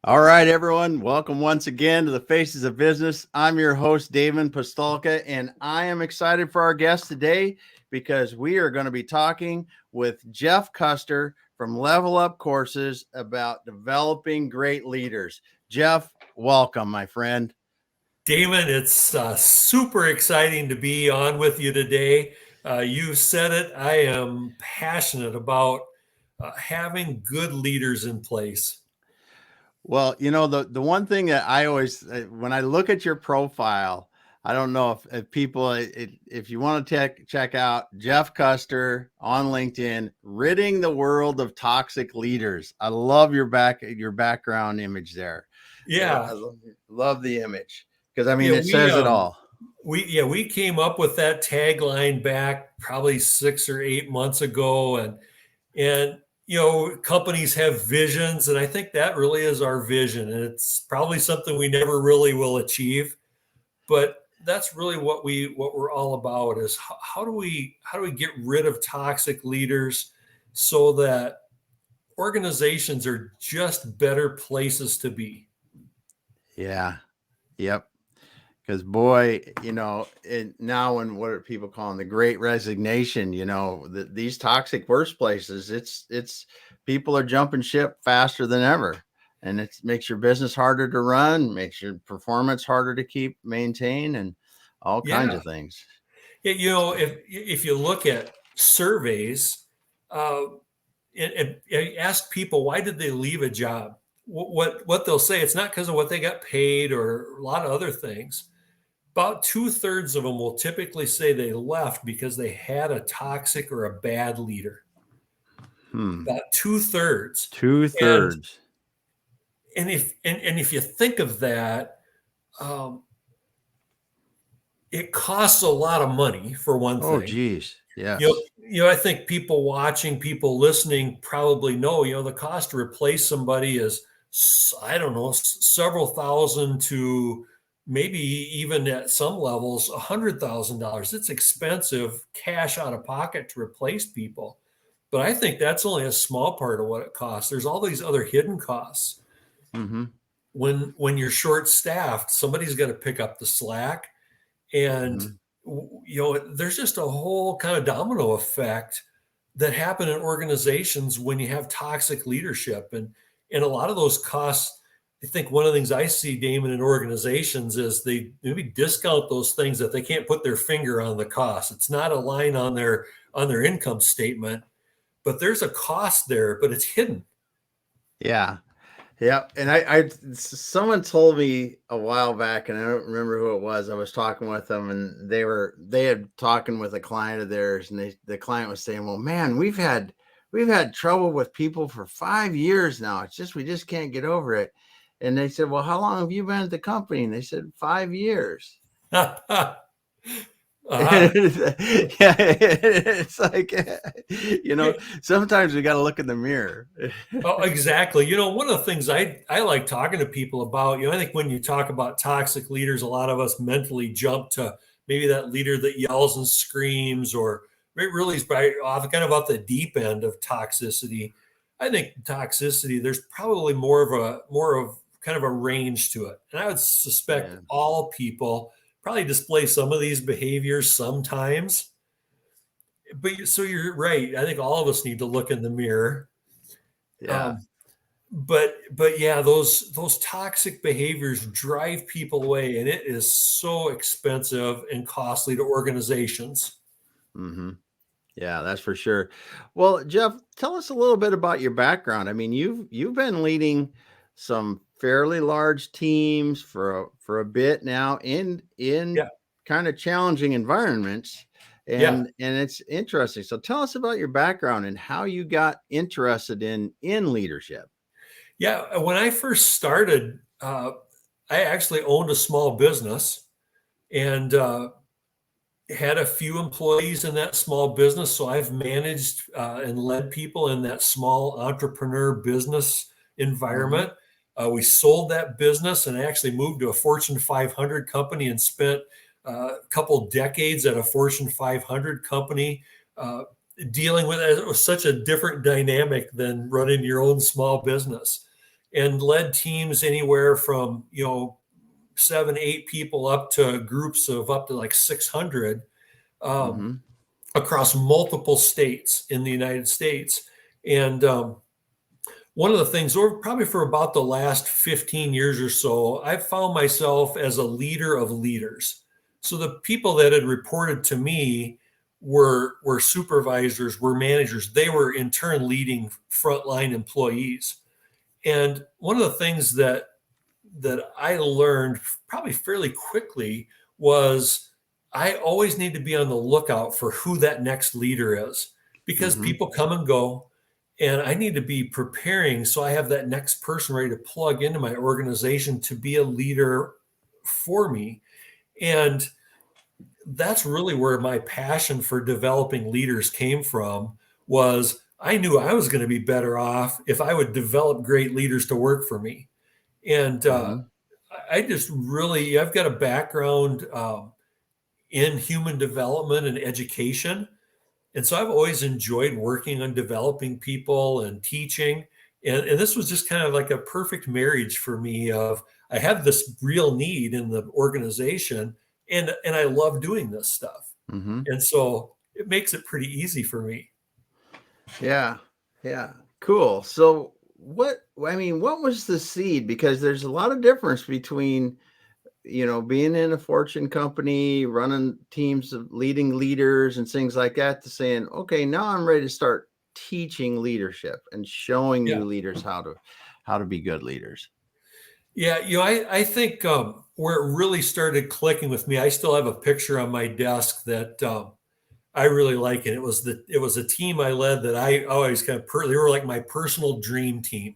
All right, everyone. Welcome once again to the Faces of Business. I'm your host, Damon Postolka, and I am excited for our guest today because we are going to be talking with Jeff Custer from Level Up Courses about developing great leaders. Jeff, welcome, my friend. Damon, it's super exciting to be on with you today. You said it. I am passionate about having good leaders in place. Well, the one thing that I always, when I look at your profile, I don't know if people, if you want to check out Jeff Custer on LinkedIn, ridding the world of toxic leaders. I love your background image there. Yeah, I love the image because yeah, it we says it all. we came up with that tagline back probably 6 or 8 months ago, and companies have visions, and I think that really is our vision, and it's probably something we never really will achieve. But that's really what we're all about is how do we get rid of toxic leaders so that organizations are just better places to be. Yeah. Yep. Because boy, now when what are people calling the Great Resignation? These toxic workplaces, it's people are jumping ship faster than ever, and it makes your business harder to run, makes your performance harder to keep maintain, and all kinds Yeah. of things. Yeah, if you look at surveys, uh, and ask people why did they leave a job, what they'll say, it's not because of what they got paid or a lot of other things. About 2/3 of them will typically say they left because they had a toxic or a bad leader. Hmm. About 2/3. Two And thirds. if you think of that, um, it costs a lot of money for one Oh, thing. geez. Yes. I think people watching, people listening probably know, the cost to replace somebody is, I don't know, several thousand to maybe even at some levels, $100,000. It's expensive cash out of pocket to replace people. But I think that's only a small part of what it costs. There's all these other hidden costs. Mm-hmm. When you're short staffed, somebody's got to pick up the slack, and Mm-hmm. there's just a whole kind of domino effect that happen in organizations when you have toxic leadership, and a lot of those costs. I think one of the things I see, Damon, in organizations is they maybe discount those things that they can't put their finger on the cost. It's not a line on their income statement, but there's a cost there, but it's hidden. Yeah. Yeah, and I someone told me a while back, and I don't remember who it was. I was talking with them, and they had talking with a client of theirs, and the client was saying, "Well, man, we've had trouble with people for 5 years now. It's just we just can't get over it." And they said, "Well, how long have you been at the company?" And they said, "5 years." uh-huh. Yeah, it's like sometimes we got to look in the mirror. Oh, exactly. One of the things I like talking to people about, I think when you talk about toxic leaders, a lot of us mentally jump to maybe that leader that yells and screams, or it really is off kind of off the deep end of toxicity. I think toxicity, there's probably more of kind of a range to it. And I would suspect Yeah, all people probably display some of these behaviors sometimes. But so you're right. I think all of us need to look in the mirror. yeah. Um, but yeah, those toxic behaviors drive people away, and it is so expensive and costly to organizations. Mm-hmm. Yeah, that's for sure. Well, Jeff, tell us a little bit about your background. You've been leading some fairly large teams for a bit now in Yeah, kind of challenging environments, yeah, and it's interesting. So tell us about your background and how you got interested in leadership. yeah. When I first started, I actually owned a small business, and had a few employees in that small business. So I've managed and led people in that small entrepreneur business Mm-hmm. environment. We sold that business and actually moved to a Fortune 500 company and spent a couple decades at a Fortune 500 company, uh, dealing with it. It was such a different dynamic than running your own small business. and led teams anywhere from, 7, 8 people up to groups of up to like 600 um, Mm-hmm. across multiple states in the United States. And one of the things, or probably for about the last 15 years or so, I've found myself as a leader of leaders. So the people that had reported to me were supervisors, were managers. They were in turn leading frontline employees. And one of the things that I learned probably fairly quickly was I always need to be on the lookout for who that next leader is, because Mm-hmm. people come and go, and I need to be preparing so I have that next person ready to plug into my organization to be a leader for me. And that's really where my passion for developing leaders came from. Was I knew I was going to be better off if I would develop great leaders to work for me. And Mm-hmm. I just really, I've got a background in human development and education. And so I've always enjoyed working on developing people and teaching. And this was just kind of like a perfect marriage for me of I have this real need in the organization, and I love doing this stuff. Mm-hmm. And so it makes it pretty easy for me. Yeah. Yeah. Cool. So what was the seed? Because there's a lot of difference between, being in a fortune company, running teams of leading leaders and things like that, to saying, okay, now I'm ready to start teaching leadership and showing Yeah. new leaders how to be good leaders. Yeah, I think where it really started clicking with me, I still have a picture on my desk that I really like it. It was a team I led that I always they were like my personal dream team.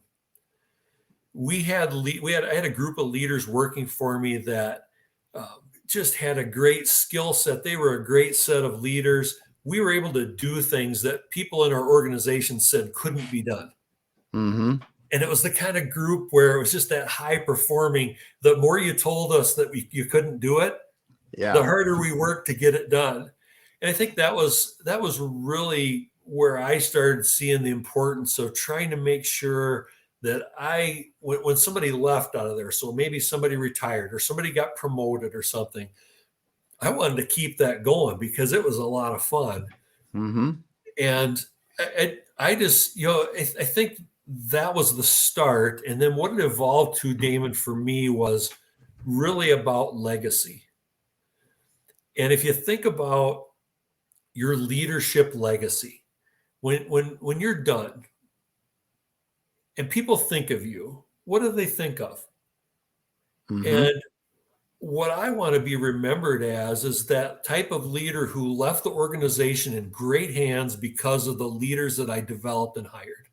I had a group of leaders working for me that just had a great skill set. They were a great set of leaders. We were able to do things that people in our organization said couldn't be done. Mm-hmm. And it was the kind of group where it was just that high performing. The more you told us that you couldn't do it, the Yeah. harder we worked to get it done. And I think that was really where I started seeing the importance of trying to make sure that when somebody left out of there, so maybe somebody retired or somebody got promoted or something, I wanted to keep that going because it was a lot of fun. Mm-hmm. And I just, I think that was the start. And then what it evolved to, Damon, for me was really about legacy. And if you think about your leadership legacy, when you're done and people think of you, what do they think of? Mm-hmm. And what I want to be remembered as is that type of leader who left the organization in great hands because of the leaders that I developed and hired.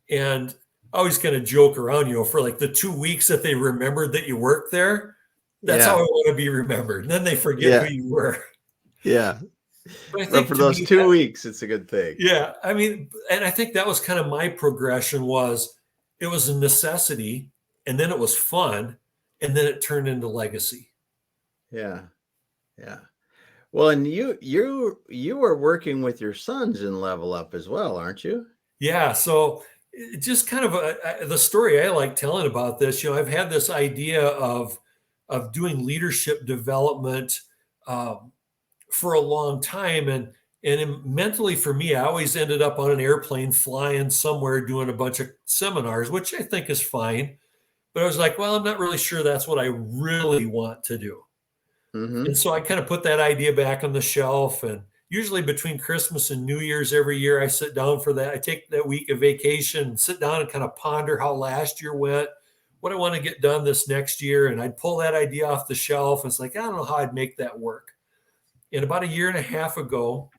And I always kind of joke around, for like the 2 weeks that they remembered that you worked there, that's how I Yeah. want to be remembered. And then they forget who Yeah. you were. Yeah. But I But think for to those me, 2 weeks, it's a good thing. yeah, I mean, and I think that was kind of my progression was it was a necessity, and then it was fun, and then it turned into legacy. Yeah. Yeah. Well, and you were working with your sons in Level Up as well, aren't you? Yeah, so just kind of the story I like telling about this, I've had this idea of doing leadership development um, for a long time, and mentally for me, I always ended up on an airplane flying somewhere doing a bunch of seminars, which I think is fine. But I was like, well, I'm not really sure that's what I really want to do. And Mm-hmm. so I kind of put that idea back on the shelf. And usually between Christmas and New Year's every year, I sit down for that. I take that week of vacation, sit down and kind of ponder how last year went, what I want to get done this next year. And I'd pull that idea off the shelf. It's like, I don't know how I'd make that work. And about a year and a half ago,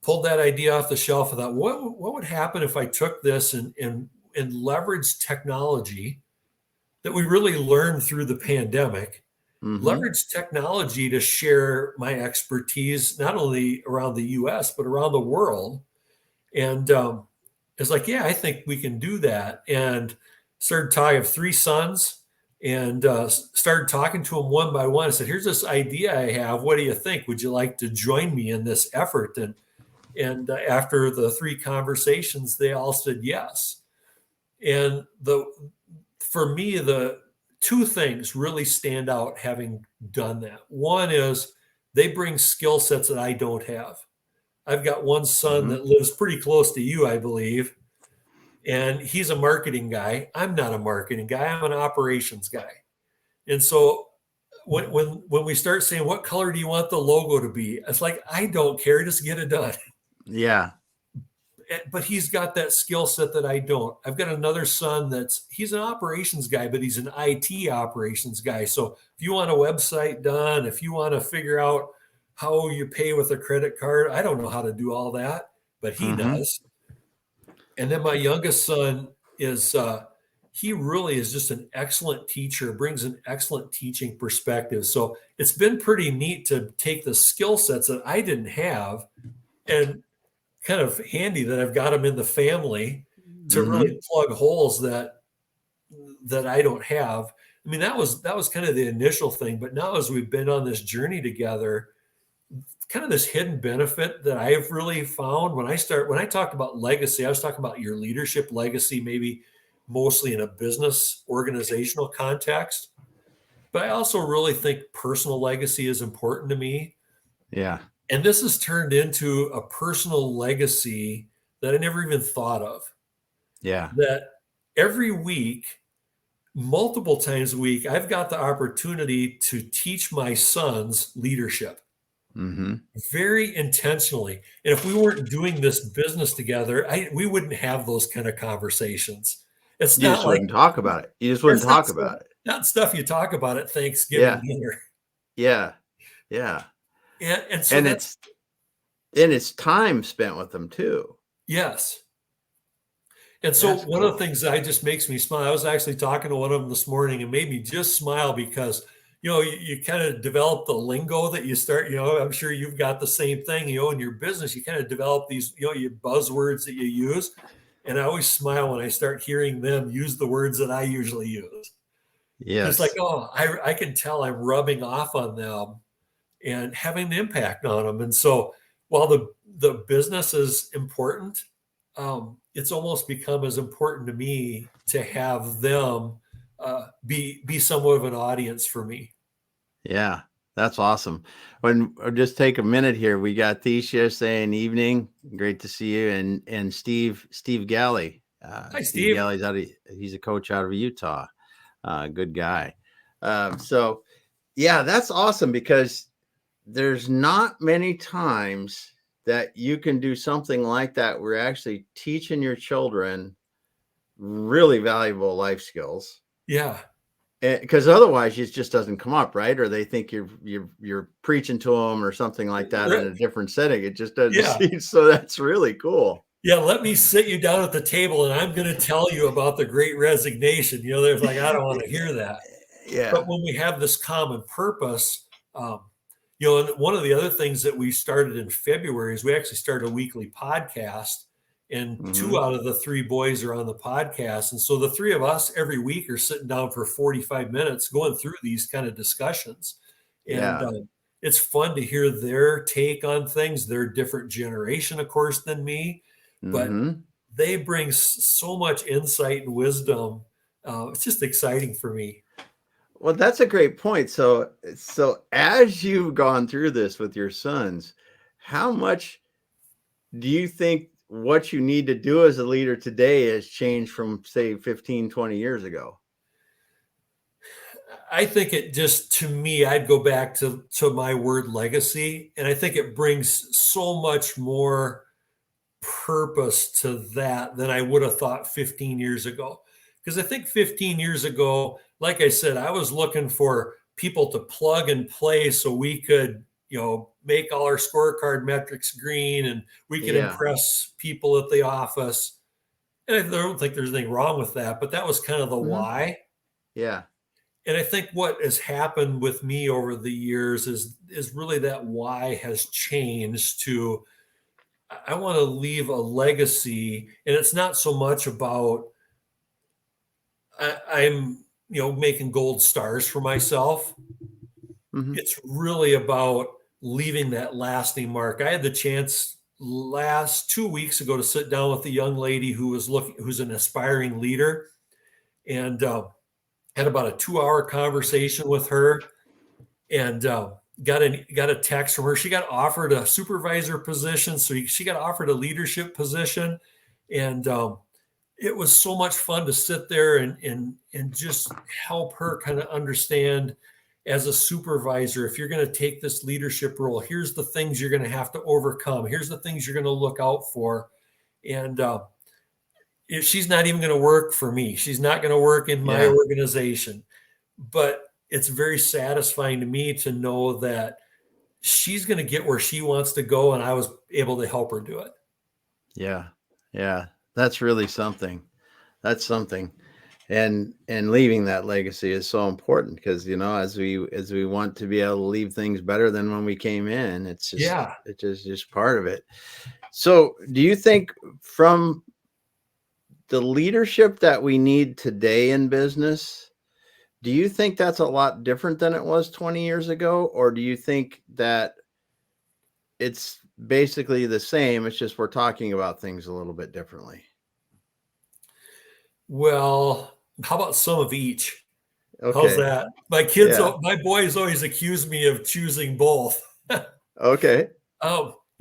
pulled that idea off the shelf. I thought, what would happen if I took this and leveraged technology that we really learned through the pandemic, Mm-hmm. leverage technology to share my expertise, not only around the US, but around the world. And it's like, yeah, I think we can do that. And started talking, I have 3 sons, and started talking to them one by one. I said, here's this idea I have. What do you think? Would you like to join me in this effort? And after the 3 conversations, they all said yes. And for me, the two things really stand out having done that. One is they bring skill sets that I don't have. I've got one son Mm-hmm. that lives pretty close to you, I believe, and he's a marketing guy. I'm not a marketing guy. I'm an operations guy. And so when we start saying, what color do you want the logo to be? It's like, I don't care, just get it done. Yeah. But he's got that skill set that I don't. I've got another son he's an operations guy, but he's an IT operations guy. So if you want a website done, if you want to figure out how you pay with a credit card, I don't know how to do all that, but he Mm-hmm. does. And then my youngest son he really is just an excellent teacher, brings an excellent teaching perspective. So it's been pretty neat to take the skill sets that I didn't have, and kind of handy that I've got them in the family to Mm-hmm. really plug holes that I don't have. I mean, that was kind of the initial thing, but now as we've been on this journey together, kind of this hidden benefit that I've really found when I talked about legacy, I was talking about your leadership legacy, maybe mostly in a business organizational context. But I also really think personal legacy is important to me. Yeah. And this has turned into a personal legacy that I never even thought of. Yeah. That every week, multiple times a week, I've got the opportunity to teach my sons leadership Mm-hmm. very intentionally. And if we weren't doing this business together, we wouldn't have those kind of conversations. It's You not just like wouldn't talk about it. You just wouldn't it's talk about it. not stuff you talk about at Thanksgiving Yeah. dinner. Yeah. Yeah. And so And that's it's time spent with them too. yes. And so That's one of the cool. things that just makes me smile, I was actually talking to one of them this morning and made me just smile because, you kind of develop the lingo that you start, I'm sure you've got the same thing, in your business, you kind of develop these, your buzzwords that you use. And I always smile when I start hearing them use the words that I usually use. It's like, Yes. oh, I can tell I'm rubbing off on them and having an impact on them. And so while the business is important, it's almost become as important to me to have them be somewhat of an audience for me. Yeah. That's awesome. Just take a minute here. We got Thesia saying evening. Great to see you. And Steve Galley. Hi, Steve Steve. Galley's he's a coach out of Utah. Good guy. So yeah, that's awesome because there's not many times that you can do something like that. We're actually teaching your children really valuable life skills, Yeah. because otherwise it just doesn't come up, right? Or they think you're preaching to them or something like that in a different setting. It just doesn't Yeah. seem. So that's really cool. Yeah. Let me sit you down at the table and I'm going to tell you about the great resignation. There's like, I don't want to hear that. But Yeah. when we have this common purpose, um, and one of the other things that we started in February is we actually started a weekly podcast, and two Hmm. out of the three boys are on the podcast. And so the three of us every week are sitting down for 45 minutes going through these kind of discussions. And Yeah. it's fun to hear their take on things. They're a different generation, of course, than me, but Hmm. they bring so much insight and wisdom. It's just exciting for me. Well, that's a great point. So as you've gone through this with your sons, how much do you think what you need to do as a leader today has changed from, say, 15, 20 years ago? I think it just, to me, I'd go back to my word legacy, and I think it brings so much more purpose to that than I would have thought 15 years ago. Because I think 15 years ago, like I said, I was looking for people to plug and play so we could, make all our scorecard metrics green and we could Yeah. impress people at the office. And I don't think there's anything wrong with that, but that was kind of the Hmm. why. Yeah. And I think what has happened with me over the years is really that why has changed to I want to leave a legacy, and it's not so much about I'm making gold stars for myself. Hmm. It's really about leaving that lasting mark. I had the chance last 2 weeks ago to sit down with a young lady who's an aspiring leader, and had about a 2-hour conversation with her, and got a text from her. She got offered a supervisor position, so she got offered a leadership position, and it was so much fun to sit there and just help her kind of understand, as a supervisor, if you're going to take this leadership role, here's the things you're going to have to overcome. Here's the things you're going to look out for. And she's not even going to work for me. She's not going to work in my Yeah. organization. But it's very satisfying to me to know that she's going to get where she wants to go, and I was able to help her do it. Yeah. Yeah. That's really something. That's something. And leaving that legacy is so important, because, as we want to be able to leave things better than when we came in, it's just part of it. So do you think, from the leadership that we need today in business, do you think that's a lot different than it was 20 years ago? Or do you think that it's basically the same? It's just we're talking about things a little bit differently. Well, how about some of each? Okay. How's that? My boys always accuse me of choosing both. Okay.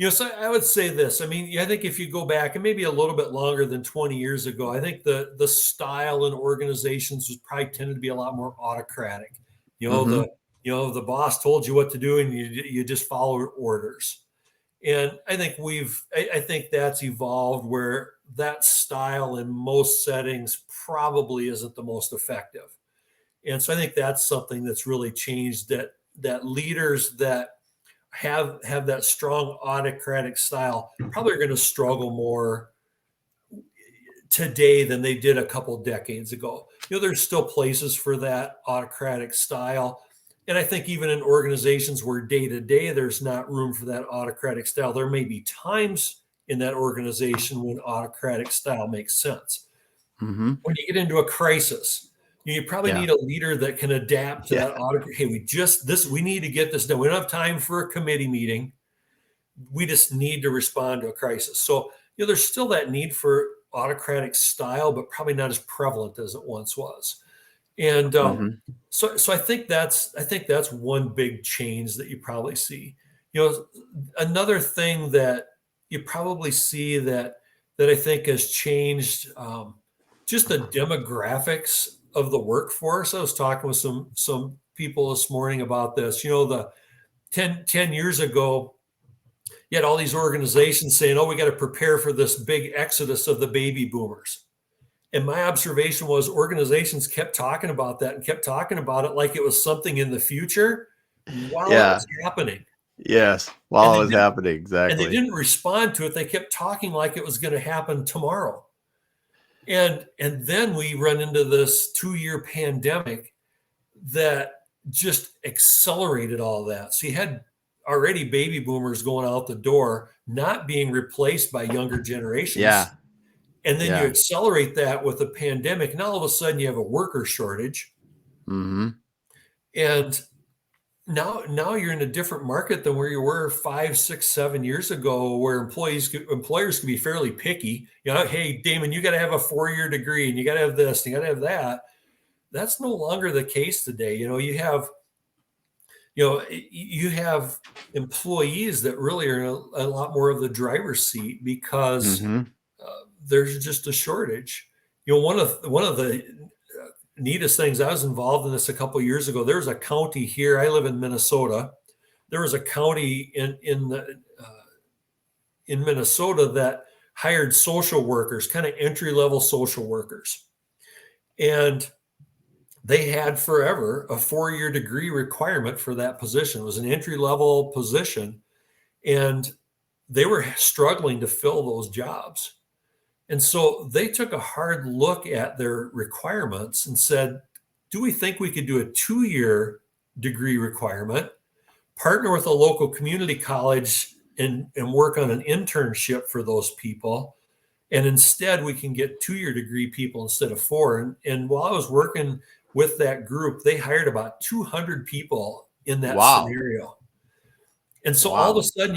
So I would say this. I mean, I think if you go back, and maybe a little bit longer than 20 years ago, I think the style in organizations was probably tended to be a lot more autocratic. The boss told you what to do, and you just follow orders. And I think that's evolved, where that style in most settings probably isn't the most effective. And so I think that's something that's really changed, that leaders that have that strong autocratic style probably are going to struggle more today than they did a couple decades ago. There's still places for that autocratic style. And I think even in organizations where day to day there's not room for that autocratic style, there may be times in that organization when autocratic style makes sense. Mm-hmm. When you get into a crisis, you probably need a leader that can adapt to that autocratic. Hey, we need to get this done. We don't have time for a committee meeting. We just need to respond to a crisis. So, there's still that need for autocratic style, but probably not as prevalent as it once was. And so I think that's one big change that you probably see. Another thing that you probably see that I think has changed, just the demographics of the workforce. I was talking with some people this morning about this. The 10 years ago, you had all these organizations saying, "Oh, we got to prepare for this big exodus of the baby boomers." And my observation was, organizations kept talking about that and kept talking about it like it was something in the future while it was happening. Yes, while it was happening, exactly. And they didn't respond to it. They kept talking like it was going to happen tomorrow. And then we run into this 2-year pandemic that just accelerated all that. So you had already baby boomers going out the door, not being replaced by younger generations. Yeah. And then you accelerate that with a pandemic, and all of a sudden you have a worker shortage. Mm-hmm. And now you're in a different market than where you were 5, 6, 7 years ago, where employers can be fairly picky. Hey, Damon, you got to have a 4-year degree, and you got to have this, and you got to have that. That's no longer the case today. You have employees that really are in a lot more of the driver's seat, because there's just a shortage. One of the neatest things, I was involved in this a couple of years ago. There was a county here. I live in Minnesota. There was a county in Minnesota that hired social workers, kind of entry-level social workers. And they had forever a 4-year degree requirement for that position. It was an entry-level position, and they were struggling to fill those jobs. And so they took a hard look at their requirements and said, do we think we could do a 2-year degree requirement, partner with a local community college and work on an internship for those people? And instead we can get 2-year degree people instead of 4. And while I was working with that group, they hired about 200 people in that scenario. And so all of a Wow. sudden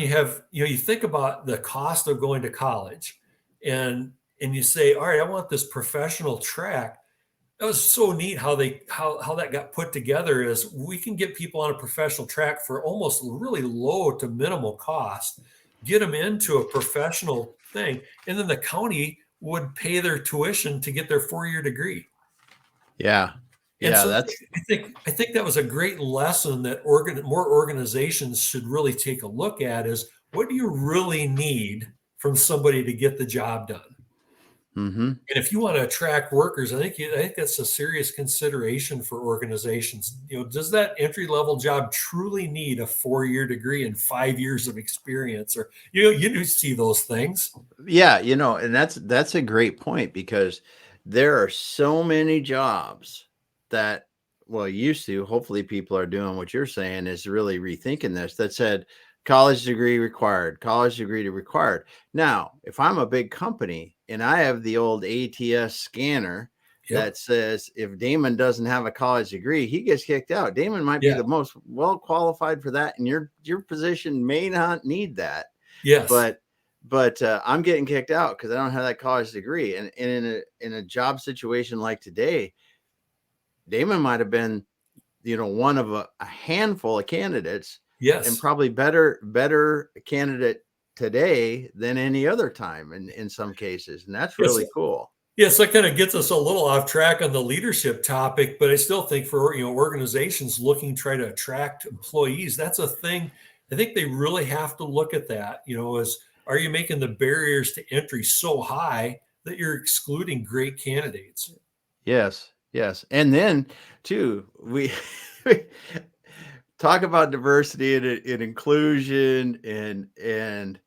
you think about the cost of going to college and you say, all right, I want this professional track. That was so neat how that got put together is we can get people on a professional track for almost really low to minimal cost, get them into a professional thing, and then the county would pay their tuition to get their 4-year degree. Yeah. And Yeah. so That's, I think that was a great lesson that more organizations should really take a look at is what do you really need from somebody to get the job done? mm-hmm. And if you want to attract workers, I think that's a serious consideration for organizations. Does that entry level job truly need a 4-year degree and 5 years of experience? Or you do see those things. Yeah, and that's a great point because there are so many jobs that, well, used to, hopefully people are doing what you're saying is really rethinking this, that said college degree required, college degree required. Now, if I'm a big company and I have the old ATS scanner Yep. that says if Damon doesn't have a college degree, he gets kicked out. Damon might be Yeah. the most well qualified for that, and your position may not need that, Yes. but I'm getting kicked out because I don't have that college degree. And in a job situation like today, Damon might have been, one of a handful of candidates, and Yes. probably better candidate today than any other time in some cases. And that's Yes. really cool. Yes, that kind of gets us a little off track on the leadership topic, but I still think for organizations looking try to attract employees, that's a thing. I think they really have to look at that. Is are you making the barriers to entry so high that you're excluding great candidates? Yes. Yes. And then too, we talk about diversity and inclusion and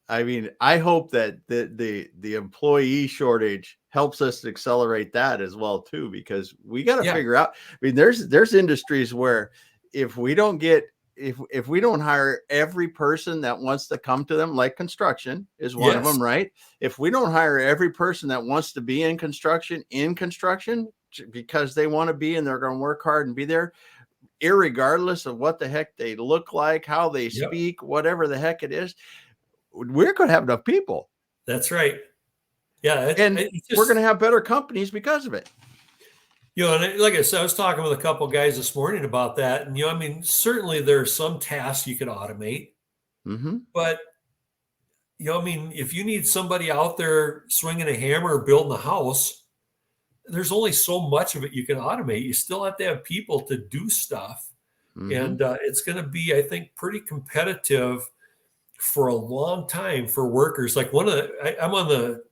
I mean, I hope that the employee shortage helps us accelerate that as well too, because we got to Yeah. figure out. I mean, there's industries where if we don't get if we don't hire every person that wants to come to them, like construction is one of Yes. them, right? If we don't hire every person that wants to be in construction because they want to be and they're going to work hard and be there, irregardless of what the heck they look like, how they Yep. speak, whatever the heck it is, we're going to have enough people, That's right. Yeah. and It's we're going just, to have better companies because of it. and like I said, I was talking with a couple guys this morning about that. And, I mean, certainly there are some tasks you could automate, Mm-hmm. but I mean, if you need somebody out there swinging a hammer or building a house, there's only so much of it you can automate. You still have to have people to do stuff. Mm-hmm. And it's going to be, I think, pretty competitive for a long time for workers. Like I'm on the,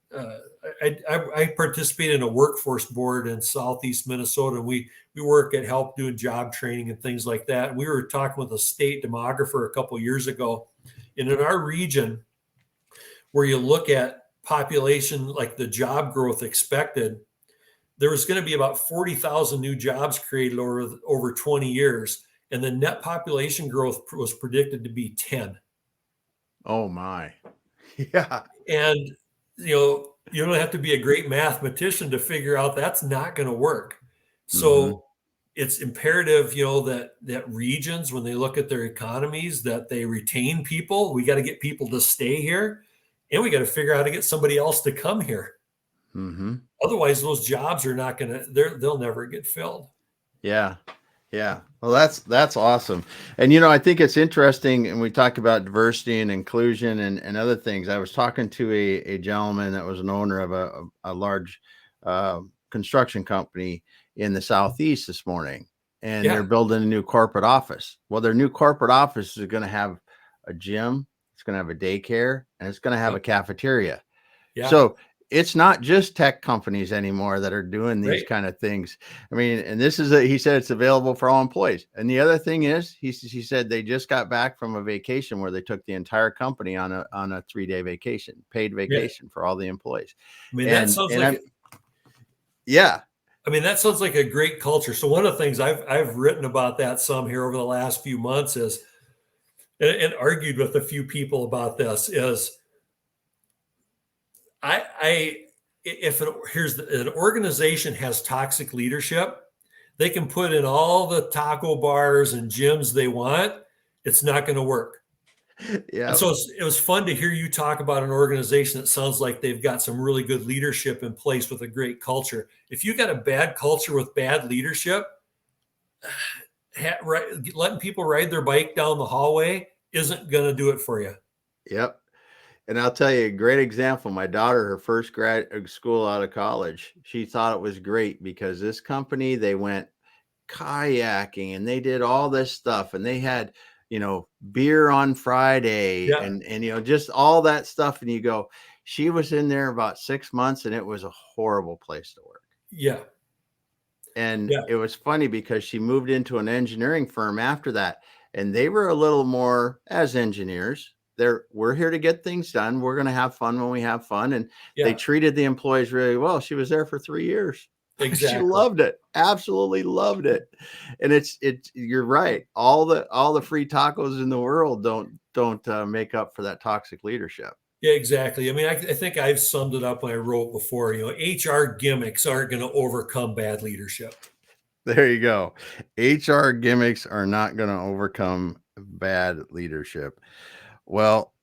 I participate in a workforce board in Southeast Minnesota. And we work at help doing job training and things like that. And we were talking with a state demographer a couple of years ago. And in our region, where you look at population, like the job growth expected, there was going to be about 40,000 new jobs created over 20 years. And the net population growth was predicted to be 10. Oh my. Yeah. And, you don't have to be a great mathematician to figure out that's not going to work. Mm-hmm. So it's imperative, that regions, when they look at their economies, that they retain people. We got to get people to stay here, and we got to figure out how to get somebody else to come here. Mm-hmm. Otherwise, those jobs are not going to, they'll never get filled. Yeah. Yeah. Well, that's awesome. And I think it's interesting, and we talk about diversity and inclusion and other things. I was talking to a gentleman that was an owner of a large construction company in the Southeast this morning, and Yeah. they're building a new corporate office. Well, their new corporate office is going to have a gym, it's going to have a daycare, and it's going to have Yep. a cafeteria. Yeah. So it's not just tech companies anymore that are doing these Right. kind of things. I mean, and he said it's available for all employees. And the other thing is, he said they just got back from a vacation where they took the entire company on a 3-day vacation, paid Yeah. vacation for all the employees. I mean, Yeah. that sounds like a great culture. So one of the things I've written about that some here over the last few months is, and argued with a few people about this is, if an organization has toxic leadership, they can put in all the taco bars and gyms they want. It's not going to work. And Yep. so it was fun to hear you talk about an organization that sounds like they've got some really good leadership in place with a great culture. If you got a bad culture with bad leadership, letting people ride their bike down the hallway isn't going to do it for you. Yep. And I'll tell you a great example. My daughter, her first grad school out of college, she thought it was great because this company, they went kayaking and they did all this stuff and they had, beer on Friday Yeah. and just all that stuff. And you go, she was in there about 6 months and it was a horrible place to work. Yeah. And Yeah. it was funny because she moved into an engineering firm after that. And they were a little more as engineers. We're here to get things done. We're going to have fun when we have fun. And they Yeah. treated the employees really well. She was there for 3 years. She Exactly. loved it. Absolutely loved it. And you're right. All the free tacos in the world don't make up for that toxic leadership. Yeah, exactly. I mean, I think I've summed it up when I wrote before, HR gimmicks aren't going to overcome bad leadership. There you go. HR gimmicks are not going to overcome bad leadership. Well,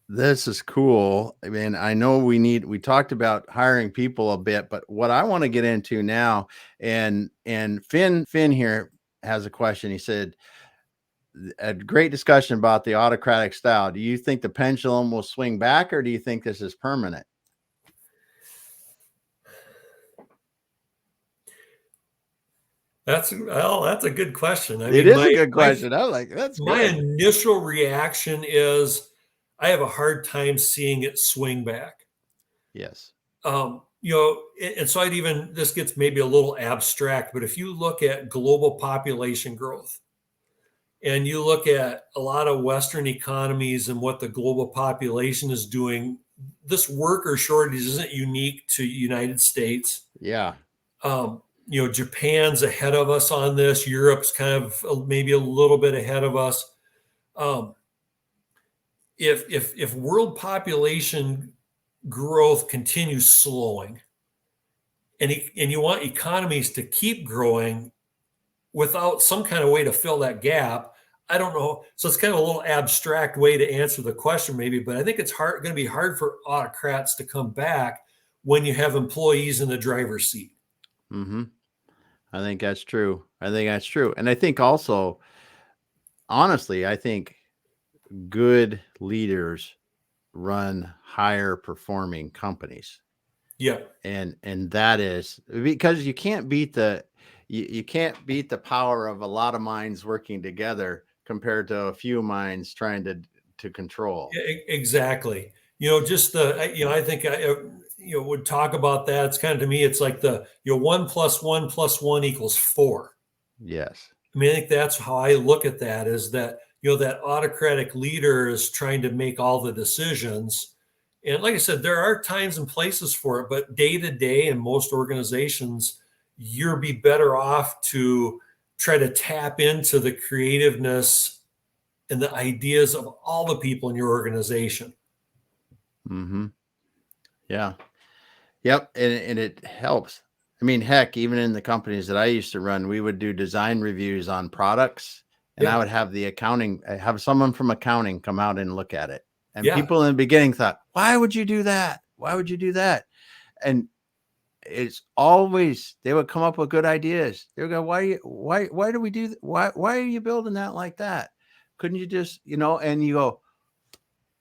this is cool. I mean, I know we talked about hiring people a bit, but what I want to get into now, and Finn here has a question. He said, a great discussion about the autocratic style. Do you think the pendulum will swing back, or do you think this is permanent? That's a good question. I It mean, is a good question. I was like, that's my good. initial reaction is I have a hard time seeing it swing back. Yes. And so this gets maybe a little abstract, but if you look at global population growth and you look at a lot of Western economies and what the global population is doing, this worker shortage isn't unique to United States. Yeah. Japan's ahead of us on this. Europe's kind of maybe a little bit ahead of us. Um, if world population growth continues slowing, and you want economies to keep growing without some kind of way to fill that gap, I don't know. So it's kind of a little abstract way to answer the question, maybe, but I think it's going to be hard for autocrats to come back when you have employees in the driver's seat. Mm-hmm. I think that's true. And I think also, honestly, I think good leaders run higher performing companies. Yeah. And that is because you can't beat the power of a lot of minds working together compared to a few minds trying to control. Exactly. I think I would talk about that. It's kind of, to me, it's like 1 + 1 + 1 = 4. Yes. I mean, I think that's how I look at that, is that, that autocratic leader is trying to make all the decisions. And like I said, there are times and places for it, but day to day in most organizations, you'll be better off to try to tap into the creativeness and the ideas of all the people in your organization. Mm-hmm. Yeah. Yep. And it helps. I mean, heck, even in the companies that I used to run, we would do design reviews on products, and I would have someone from accounting come out and look at it. And people in the beginning thought, why would you do that? Why would you do that? And it's always, they would come up with good ideas. They would go, why do we do that? Why are you building that like that? Couldn't you just, and you go,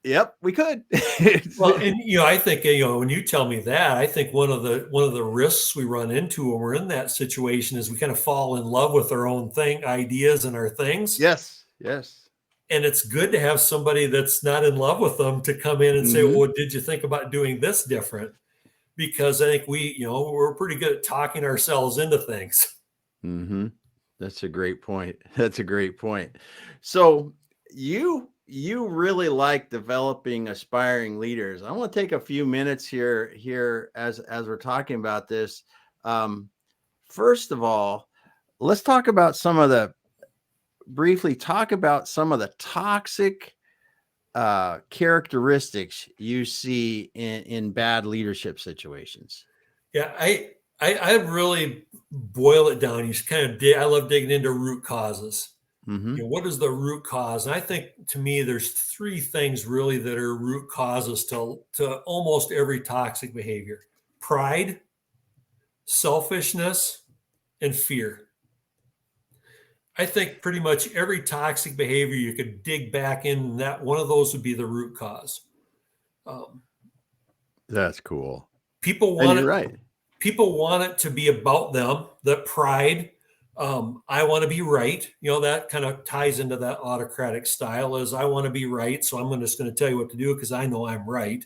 yep, we could. Well, and I think when you tell me that, I think one of the risks we run into when we're in that situation is we kind of fall in love with our own ideas and our things. Yes. And it's good to have somebody that's not in love with them to come in and say, Mm-hmm. well, did you think about doing this different? Because I think we're pretty good at talking ourselves into things. Mm-hmm. That's a great point. So you really like developing aspiring leaders. I want to take a few minutes here as we're talking about this. First of all, let's briefly talk about some of the toxic characteristics you see in bad leadership situations. Yeah, I really boil it down. I love digging into root causes. Mm-hmm. What is the root cause? And I think, to me, there's three things really that are root causes to almost every toxic behavior: pride, selfishness, and fear. I think pretty much every toxic behavior you could dig back in, that one of those would be the root cause. Um, That's cool. people And want you're it. right. People want it to be about them. The pride. I want to be right. That kind of ties into that autocratic style. Is I want to be right, so I'm just going to tell you what to do because I know I'm right.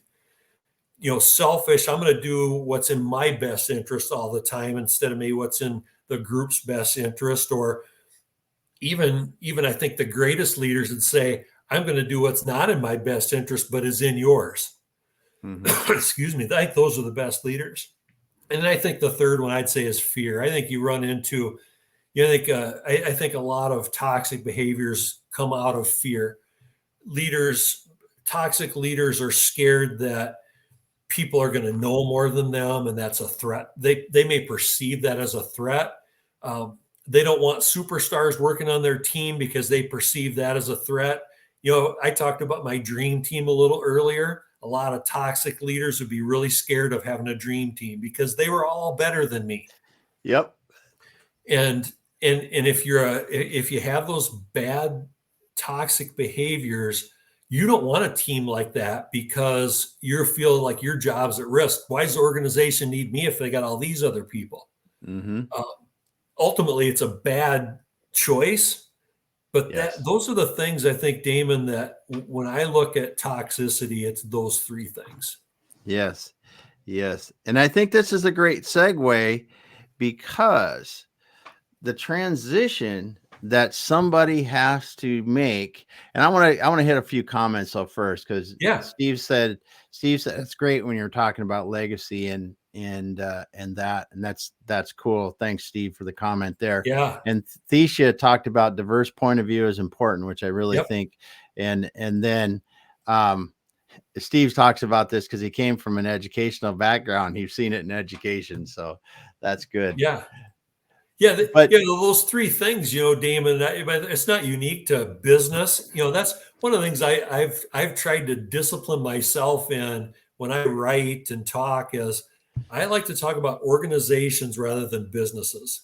Selfish. I'm going to do what's in my best interest all the time instead of maybe what's in the group's best interest, or even I think the greatest leaders would say, I'm going to do what's not in my best interest, but is in yours. Mm-hmm. Excuse me. I think those are the best leaders. And I think the third one I'd say is fear. I think you run into, I think a lot of toxic behaviors come out of fear. Toxic leaders are scared that people are going to know more than them, and that's a threat. They may perceive that as a threat. They don't want superstars working on their team because they perceive that as a threat. I talked about my dream team a little earlier. A lot of toxic leaders would be really scared of having a dream team because they were all better than me. Yep. And if you have those bad toxic behaviors, you don't want a team like that because you're feeling like your job's at risk. Why does the organization need me if they got all these other people? Mm-hmm. Ultimately, it's a bad choice. But Yes. those are the things I think, Damon, that when I look at toxicity, it's those three things. Yes. Yes. And I think this is a great segue because the transition that somebody has to make, and I want to hit a few comments up first, because Yeah. Steve said it's great when you're talking about legacy and that's cool. Thanks, Steve, for the comment there. Yeah. And Thesia talked about diverse point of view is important, which I really Yep. think. And then Steve talks about this because he came from an educational background. He's seen it in education, so that's good. Yeah. Yeah, But those three things, Damon. It's not unique to business. That's one of the things I've tried to discipline myself in when I write and talk. Is I like to talk about organizations rather than businesses,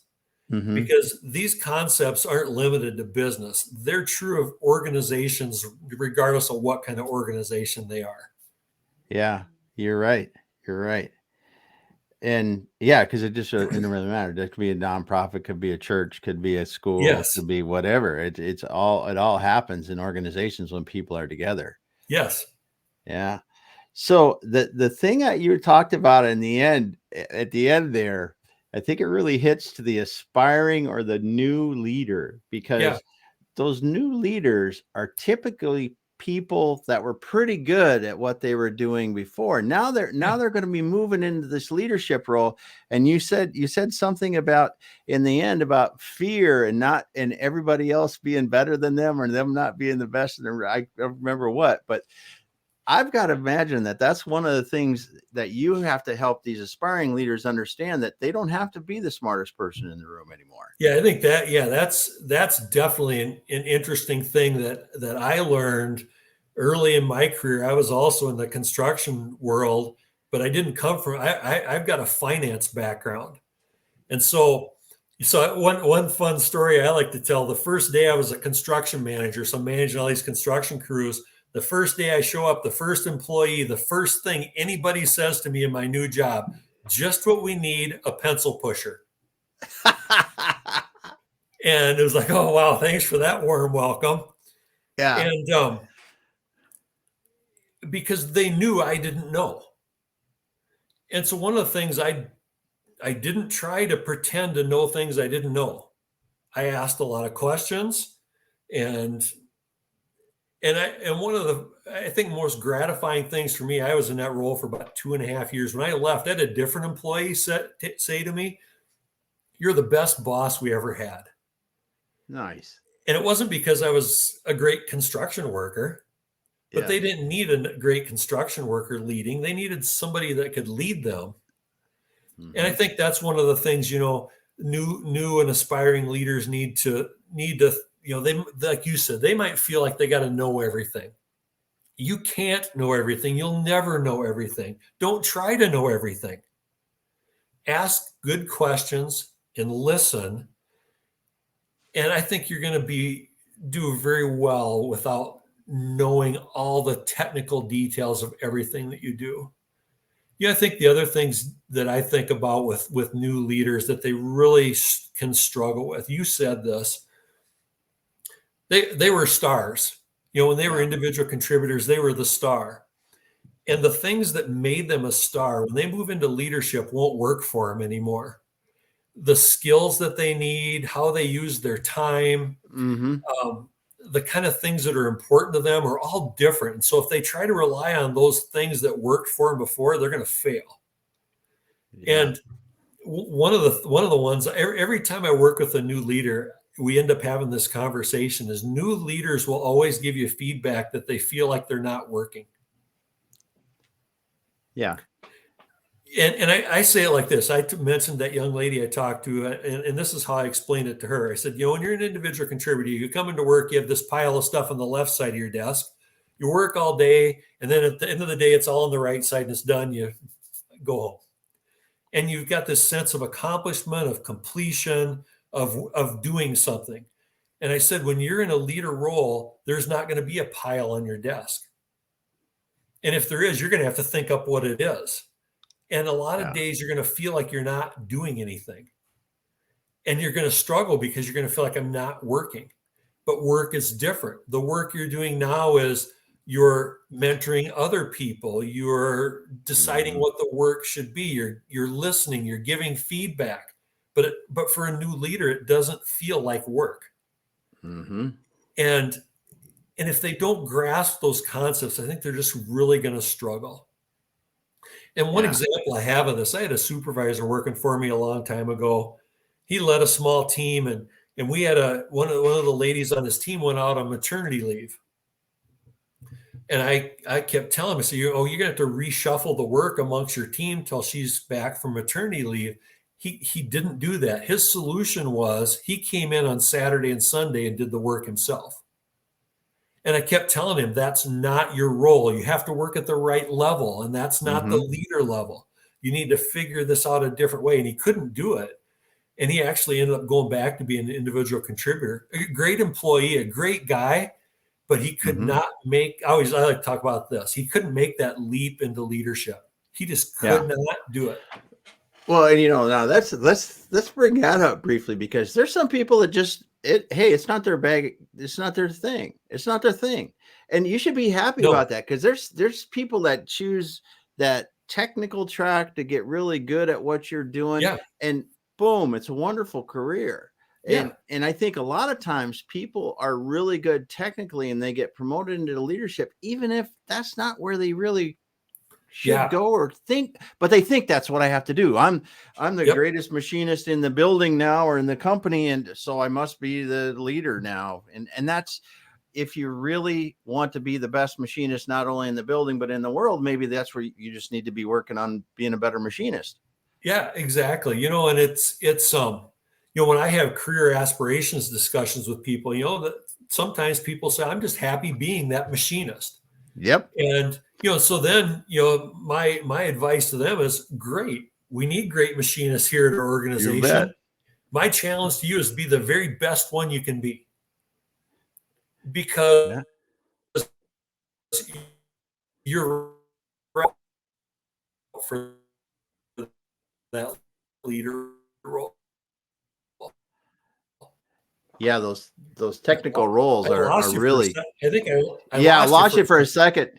mm-hmm. because these concepts aren't limited to business. They're true of organizations, regardless of what kind of organization they are. Yeah, you're right. You're right. And yeah, because it doesn't really matter. It could be a nonprofit, could be a church, could be a school, Yes. could be whatever. It all happens in organizations when people are together. Yes. Yeah. So the thing that you talked about in the end, at the end there, I think it really hits to the aspiring or the new leader, Yeah. because those new leaders are typically people that were pretty good at what they were doing before. Now they're going to be moving into this leadership role. And you said something about in the end about fear and everybody else being better than them or them not being the best. And I don't remember what, but I've got to imagine that that's one of the things that you have to help these aspiring leaders understand, that they don't have to be the smartest person in the room anymore. Yeah, I think that's definitely an interesting thing that I learned early in my career. I was also in the construction world, but I didn't come from. I've got a finance background, and so one fun story I like to tell. The first day I was a construction manager, so I'm managing all these construction crews. The first day I show up, the first employee, the first thing anybody says to me in my new job: just what we need, a pencil pusher. And it was like, oh, wow, thanks for that warm welcome. Yeah. And because they knew I didn't know. And so one of the things I didn't try to pretend to know things I didn't know. I asked a lot of questions, and one of the, I think, most gratifying things for me, I was in that role for about 2.5 years. When I left, I had a different employee say to me, "You're the best boss we ever had." Nice. And it wasn't because I was a great construction worker. But they Yes. didn't need a great construction worker leading. They needed somebody that could lead them. And I Mm-hmm. think that's one of the things, new and aspiring leaders need to, they, like you said, they might feel like they got to know everything. You can't know everything. You'll never know everything. Don't try to know everything. Ask good questions and listen. And I think you're going to do very well without knowing all the technical details of everything that you do. I think the other things that I think about with new leaders that they really can struggle with. You said this. They were stars. When they were individual contributors, they were the star. And the things that made them a star, when they move into leadership, won't work for them anymore. The skills that they need, how they use their time, the kind of things that are important to them are all different. And so if they try to rely on those things that worked for them before, they're going to fail. Yeah. And one of the ones, every time I work with a new leader, we end up having this conversation, is new leaders will always give you feedback that they feel like they're not working. Yeah. And I say it like this. I mentioned that young lady I talked to, and this is how I explained it to her. I said, when you're an individual contributor, you come into work, you have this pile of stuff on the left side of your desk. You work all day, and then at the end of the day, it's all on the right side and it's done. You go home. And you've got this sense of accomplishment, of completion, of doing something. And I said, when you're in a leader role, there's not going to be a pile on your desk. And if there is, you're going to have to think up what it is. And a lot of days you're going to feel like you're not doing anything. And you're going to struggle because you're going to feel like I'm not working. But work is different. The work you're doing now is you're mentoring other people. You're deciding what the work should be. You're listening. You're giving feedback. But for a new leader, it doesn't feel like work. And if they don't grasp those concepts, I think they're just really going to struggle. And one example I have of this, I had a supervisor working for me a long time ago. He led a small team, and we had one of the ladies on his team went out on maternity leave. And I kept telling him, I said, you're going to have to reshuffle the work amongst your team till she's back from maternity leave. He didn't do that. His solution was he came in on Saturday and Sunday and did the work himself. And I kept telling him, that's not your role. You have to work at the right level, and that's not the leader level. You need to figure this out a different way. And he couldn't do it. And he actually ended up going back to being an individual contributor, a great employee, a great guy, but he could not make, I like to talk about this. He couldn't make that leap into leadership. He just could not do it. Well, and now let's bring that up briefly, because there's some people that just, hey, it's not their bag. It's not their thing. It's not their thing. And you should be happy about that, because there's people that choose that technical track to get really good at what you're doing. And boom, it's a wonderful career. And I think a lot of times people are really good technically and they get promoted into leadership, even if that's not where they really should go or think, but they think that's what I have to do. I'm the greatest machinist in the building now, or in the company, and so I must be the leader now. And that's, if you really want to be the best machinist, not only in the building but in the world, maybe that's where you just need to be working on being a better machinist. Yeah, exactly. And it's when I have career aspirations discussions with people, that sometimes people say, I'm just happy being that machinist. And so then, my advice to them is, great. We need great machinists here at our organization. My challenge to you is to be the very best one you can be, because you're right for that leader role. Yeah, those technical roles are really. I think I lost you for a second.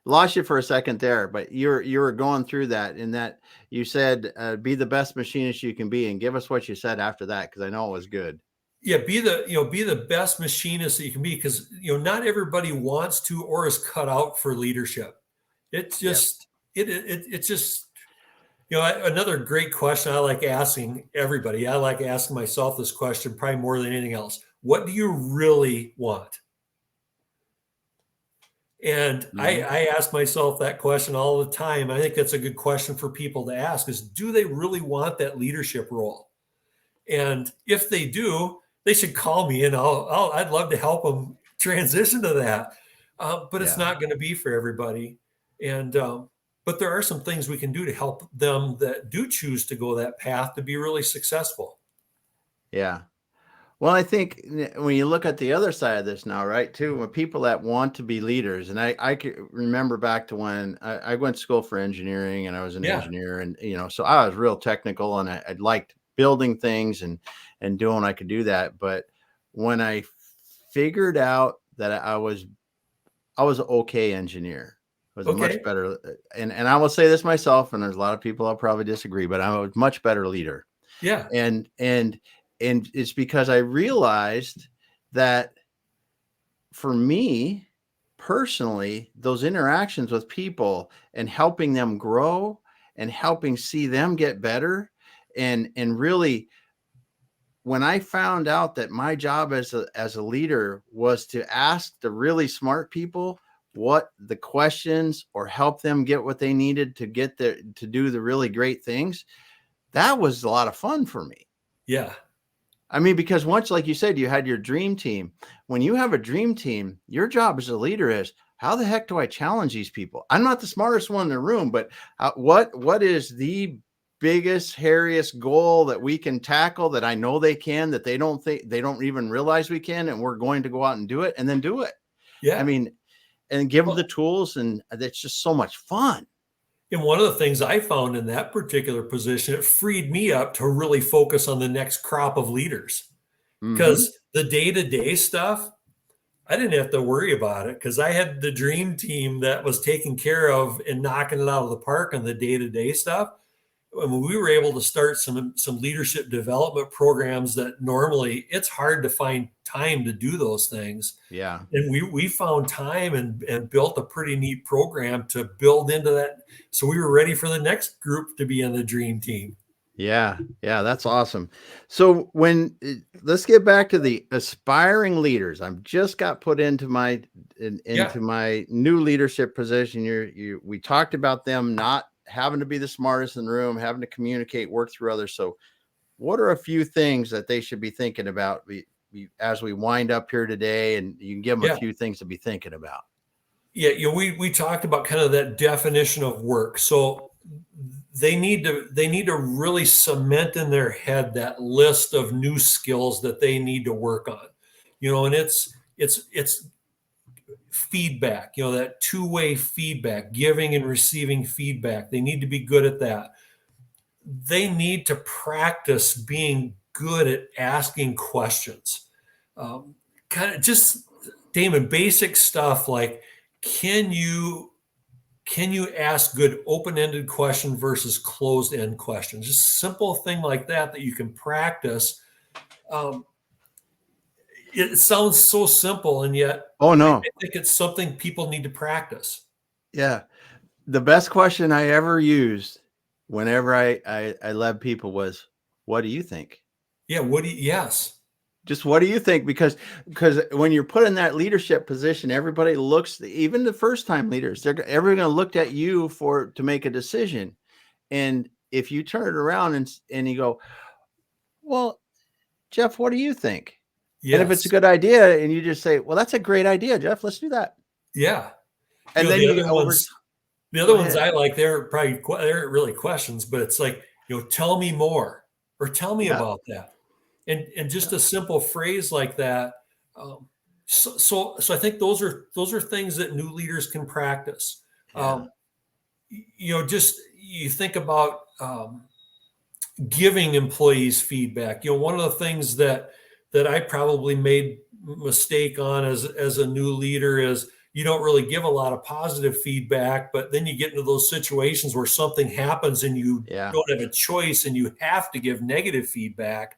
Lost you for a second there, but you were going through that, in that you said be the best machinist you can be, and give us what you said after that, because I know it was good. Yeah, be the best machinist that you can be, because not everybody wants to or is cut out for leadership. It's just it's just another great question I like asking everybody. I like asking myself this question probably more than anything else. What do you really want? And I ask myself that question all the time. I think that's a good question for people to ask, is, do they really want that leadership role? And if they do, they should call me, and I'd love to help them transition to that. But it's Yeah. not going to be for everybody. And but there are some things we can do to help them that do choose to go that path to be really successful. Yeah. Well, I think when you look at the other side of this now, right, too, when people that want to be leaders, and I can remember back to when I went to school for engineering and I was an Yeah. engineer, and so I was real technical and I liked building things and doing I could do that. But when I figured out that I was an okay engineer, I was a much Okay. better, and I will say this myself, and there's a lot of people I'll probably disagree, but I'm a much better leader. Yeah. And it's because I realized that for me personally, those interactions with people and helping them grow and helping see them get better, and really, when I found out that my job as a leader was to ask the really smart people what the questions or help them get what they needed to get there to do the really great things, that was a lot of fun for me. Yeah. I mean, because once, like you said, you had your dream team. When you have a dream team, your job as a leader is, how the heck do I challenge these people? I'm not the smartest one in the room, but what is the biggest, hairiest goal that we can tackle that I know they can, that they don't think, they don't even realize we can, and we're going to go out and do it, and then do it. I Yeah. mean, and give them the Well, tools, and it's just so much fun. and one of the things I found in that particular position, it freed me up to really focus on the next crop of leaders, Hmm. because the day-to-day stuff, I didn't have to worry about it because I had the dream team that was taking care of and knocking it out of the park on the day-to-day stuff. When we were able to start some leadership development programs that normally it's hard to find time to do those things. Yeah. And we found time and built a pretty neat program to build into that. So we were ready for the next group to be on the dream team. Yeah, yeah, that's awesome. So let's get back to the aspiring leaders. I've just got put into Yeah. into my new leadership position. We talked about them not having to be the smartest in the room, having to communicate, work through others. So, what are a few things that they should be thinking about as we wind up here today? And you can give them a Yeah. few things to be thinking about. Yeah. We talked about kind of that definition of work. So they need to really cement in their head that list of new skills that they need to work on. And it's feedback, that two-way feedback, giving and receiving feedback. They need to be good at that. They need to practice being good at asking questions. Kind of just, Damon, basic stuff like, can you ask good open-ended question versus closed-end questions? Just simple thing like that you can practice. Um, it sounds so simple, and yet Oh I no. think it's something people need to practice. Yeah. The best question I ever used whenever I led people was, what do you think? Yeah. Yes. Just what do you think? Because when you're put in that leadership position, everybody looks, even the first time leaders, everyone going to look at you to make a decision. And if you turn it around and you go, well, Jeff, what do you think? And if it's a Yes. good idea, and you just say, well, that's a great idea, Jeff, let's do that. Yeah. And then The you other over, ones, the go other ones ahead. I like, they're really questions, but it's like, tell me more, or tell me Yeah. about that. And Yeah. just a simple phrase like that. Um, so I think those are things that new leaders can practice. Yeah. Um, just you think about giving employees feedback. One of the things that I probably made mistake on as a new leader is you don't really give a lot of positive feedback, but then you get into those situations where something happens and you Yeah. don't have a choice and you have to give negative feedback,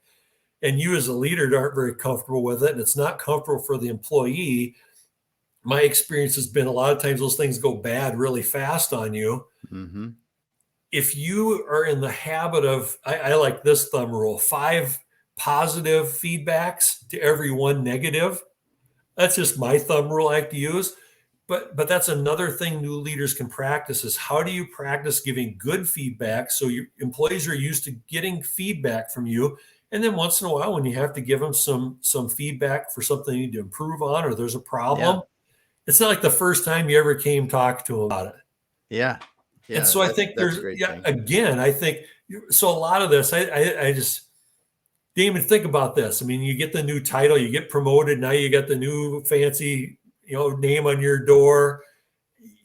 and you as a leader aren't very comfortable with it, and it's not comfortable for the employee. My experience has been a lot of times those things go bad really fast on you. Mm-hmm. If you are in the habit of, I like this thumb rule: 5 positive feedbacks to every 1 negative. That's just my thumb rule I like to use. but that's another thing new leaders can practice is how do you practice giving good feedback so your employees are used to getting feedback from you, and then once in a while when you have to give them some feedback for something you need to improve on or there's a Yeah. problem, it's not like the first time you ever came talk to them about it. Yeah. And Yeah. so I think That's a there's, great yeah, thing. again, I think so. A lot of this, I just, Damon, think about this. I mean, you get the new title, you get promoted. Now you got the new fancy, name on your door.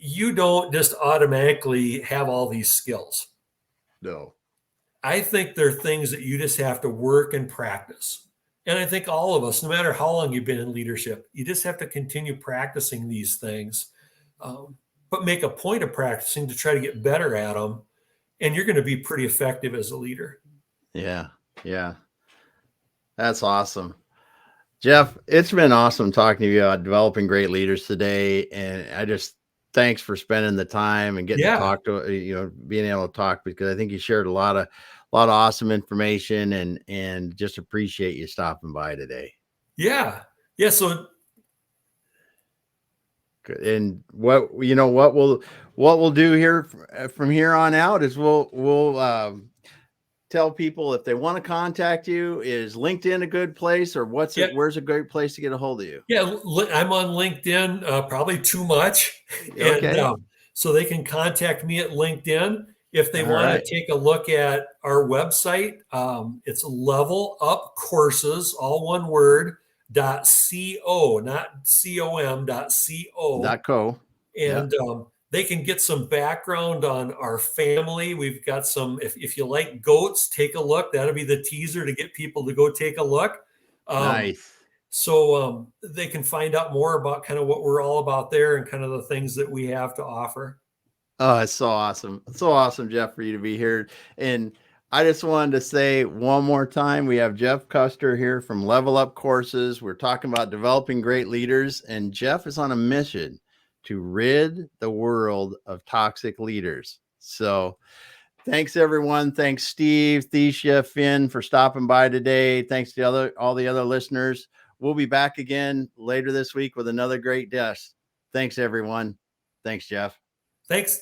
You don't just automatically have all these skills. No. I think there are things that you just have to work and practice. And I think all of us, no matter how long you've been in leadership, you just have to continue practicing these things, but make a point of practicing to try to get better at them. And you're going to be pretty effective as a leader. Yeah. Yeah. That's awesome. Jeff, it's been awesome talking to you about developing great leaders today. And I just thanks for spending the time and getting to Yeah. talk to, being able to talk, because I think you shared a lot of awesome information, and just appreciate you stopping by today. Yeah. Yeah. So, Good. And what we'll do here from here on out is we'll tell people if they want to contact you, is LinkedIn a good place, or yeah. where's a great place to get a hold of you? Yeah. I'm on LinkedIn, probably too much. And Okay. so they can contact me at LinkedIn. If they All want to right. take a look at our website, it's Level Up Courses, all one word, .co, not com, .co. .co. Yeah. And they can get some background on our family. We've got some, if you like goats, take a look. That'll be the teaser to get people to go take a look. Um, Nice. so they can find out more about kind of what we're all about there and kind of the things that we have to offer. Oh, it's so awesome. It's so awesome, Jeff, for you to be here. And I just wanted to say one more time, we have Jeff Custer here from Level Up Courses. We're talking about developing great leaders, and Jeff is on a mission to rid the world of toxic leaders. So thanks, everyone. Thanks, Steve, Thesia, Finn, for stopping by today. Thanks to all the other listeners. We'll be back again later this week with another great guest. Thanks, everyone. Thanks, Jeff. Thanks.